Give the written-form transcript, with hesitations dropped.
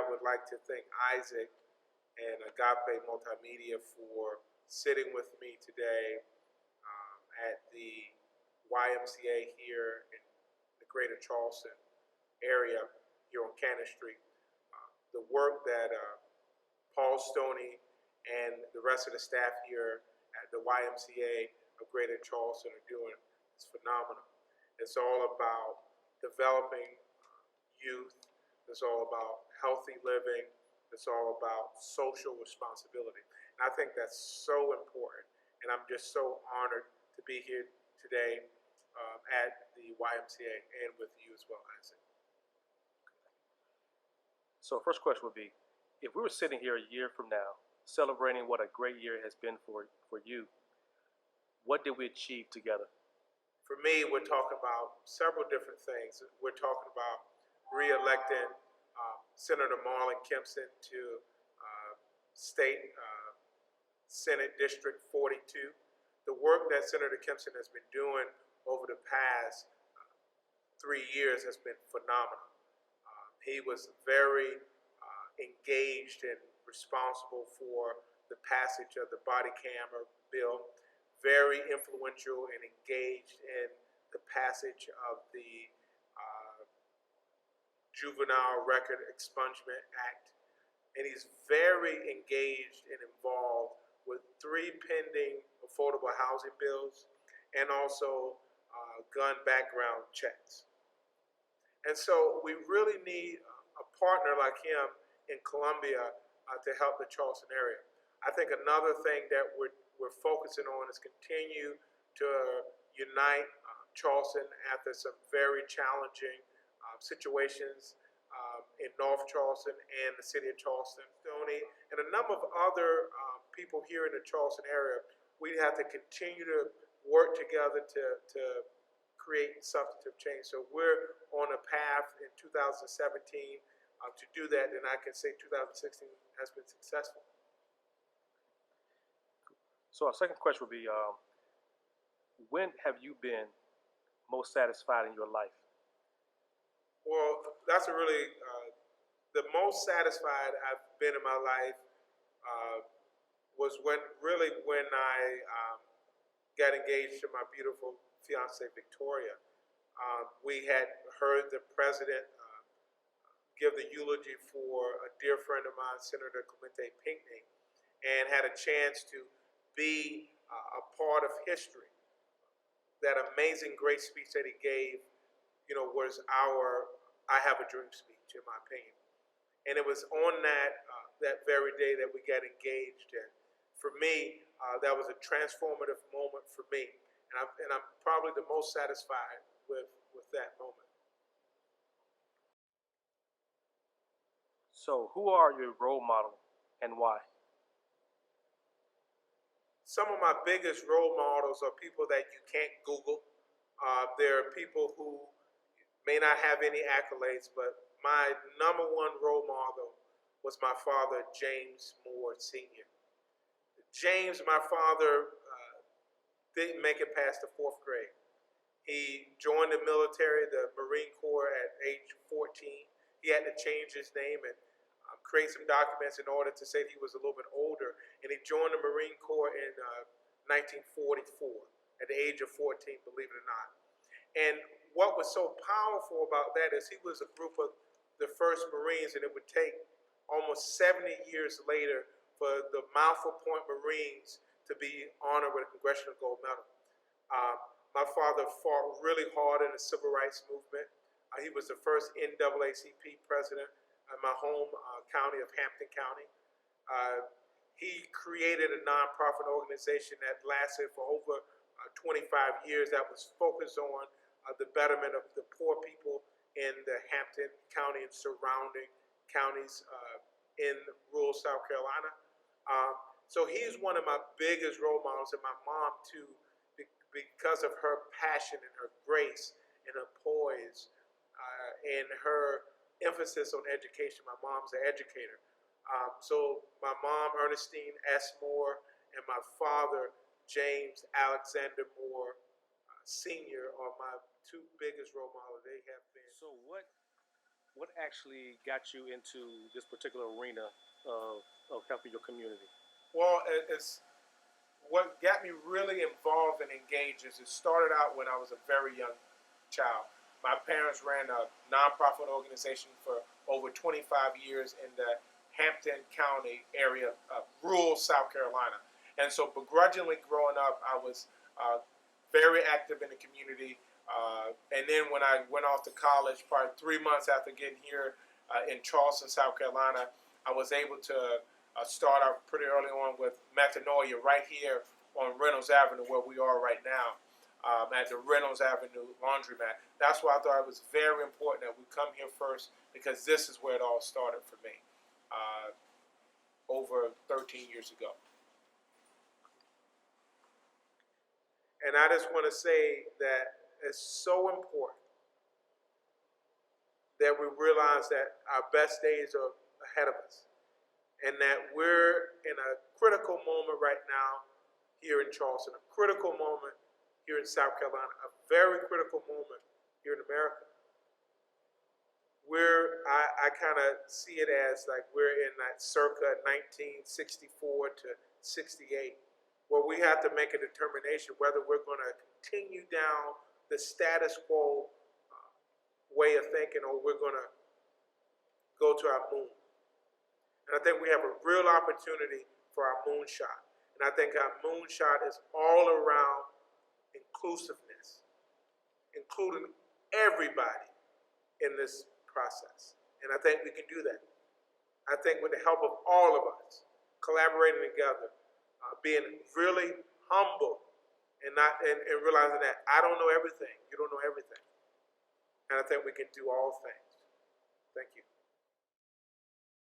would like to thank Isaac and Agape Multimedia for sitting with me today at the YMCA here in the greater Charleston area here on Cannon Street. The work that Paul Stoney and the rest of the staff here at the YMCA of Greater Charleston are doing is phenomenal. It's all about developing youth. It's all about healthy living. It's all about social responsibility. And I think that's so important. And I'm just so honored to be here today at the YMCA and with you as well, Isaac. So first question would be, if we were sitting here a year from now, celebrating what a great year has been for you, what did we achieve together? For me, we're talking about several different things. We're talking about re-electing Senator Marlon Kempson to State Senate District 42. The work that Senator Kempson has been doing over the past 3 years has been phenomenal. He was very engaged and responsible for the passage of the body camera bill, very influential and engaged in the passage of the Juvenile Record Expungement Act. And he's very engaged and involved with 3 pending affordable housing bills and also gun background checks. And so we really need a partner like him in Columbia to help the Charleston area. I think another thing that we're focusing on is continue to unite Charleston after some very challenging situations in North Charleston and the city of Charleston, Stoney, and a number of other people here in the Charleston area. We have to continue to work together to create substantive change. So we're on a path in 2017 to do that, and I can say 2016 has been successful. So our second question would be, when have you been most satisfied in your life? Well, that's a really, the most satisfied I've been in my life was when I got engaged to my beautiful fiancée, Victoria. We had heard the president give the eulogy for a dear friend of mine, Senator Clemente Pinckney, and had a chance to be a part of history. That amazing great speech that he gave, was our I Have a Dream speech, in my opinion. And it was on that very day that we got engaged. And for me, that was a transformative moment for me. And I'm probably the most satisfied with that moment. So who are your role model and why? Some of my biggest role models are people that you can't Google. There are people who may not have any accolades, but my number one role model was my father, James Moore Sr. James, my father, didn't make it past the 4th grade. He joined the military, the Marine Corps, at age 14. He had to change his name and create some documents in order to say he was a little bit older. And he joined the Marine Corps in 1944 at the age of 14, believe it or not. And what was so powerful about that is he was a group of the first Marines, and it would take almost 70 years later for the Malfa Point Marines to be honored with a Congressional Gold Medal. My father fought really hard in the Civil Rights Movement. He was the first NAACP president in my home county of Hampton County. He created a nonprofit organization that lasted for over 25 years that was focused on the betterment of the poor people in the Hampton County and surrounding counties in rural South Carolina. So he's one of my biggest role models, and my mom too, because of her passion and her grace and her poise and her emphasis on education. My mom's an educator. So my mom, Ernestine S. Moore, and my father, James Alexander Moore Sr., are my 2 biggest role models. They have been. So what What actually got you into this particular arena of helping your community? Well, it's what got me really involved and engaged is it started out when I was a very young child. My parents ran a nonprofit organization for over 25 years in the Hampton County area of rural South Carolina. And so, begrudgingly growing up, I was very active in the community. And then when I went off to college, probably 3 months after getting here in Charleston, South Carolina, I was able to start out pretty early on with metanoia right here on Reynolds Avenue, where we are right now, at the Reynolds Avenue laundromat. That's why I thought it was very important that we come here first, because this is where it all started for me over 13 years ago. And I just want to say that it's so important that we realize that our best days are ahead of us, and that we're in a critical moment right now here in Charleston, a critical moment here in South Carolina, a very critical moment here in America. I kind of see it as like we're in that circa 1964 to 68, where we have to make a determination whether we're going to continue down the status quo way of thinking, or we're going to go to our moon. And I think we have a real opportunity for our moonshot. And I think our moonshot is all around inclusiveness, including everybody in this process. And I think we can do that. I think with the help of all of us, collaborating together, being really humble, and realizing that I don't know everything, you don't know everything. And I think we can do all things. Thank you.